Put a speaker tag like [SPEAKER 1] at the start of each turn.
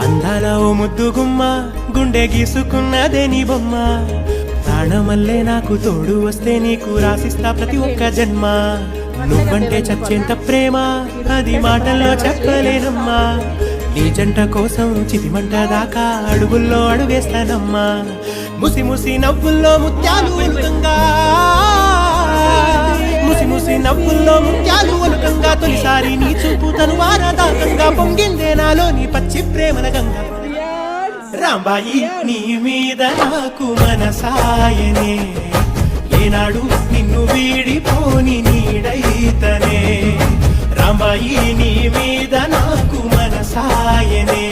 [SPEAKER 1] అందాల ఓ ముద్దు గుమ్మ గుండె గీసుకున్నదే నీ బొమ్మ ప్రాణమల్లే నాకు తోడు వస్తే నీకు రాసిస్తా ప్రతి ఒక్క జన్మ నువ్వంటే చచ్చేంత ప్రేమ అది మాటల్లో చెప్పలేనమ్మా నీ జంట కోసం చితిమంట దాకా అడుగుల్లో అడుగేస్తానమ్మా ముసి ముసి నవ్వుల్లో ముత్యాలు ఒలుకంగా ముసి ముసి నవ్వుల్లో ముత్యాలు ఒలుకంగా తొలిసారి నీ చూపు తనువార దాకంగా పొంగిందే నాలో నీ పచ్చి ప్రేమల గంగా రాంబాయి నీ మీద నాకు మనసాయనే ఏనాడు నిన్ను వీడిపోని నీడైతనే రాంబాయి నీ మీద నాకు మనసాయనే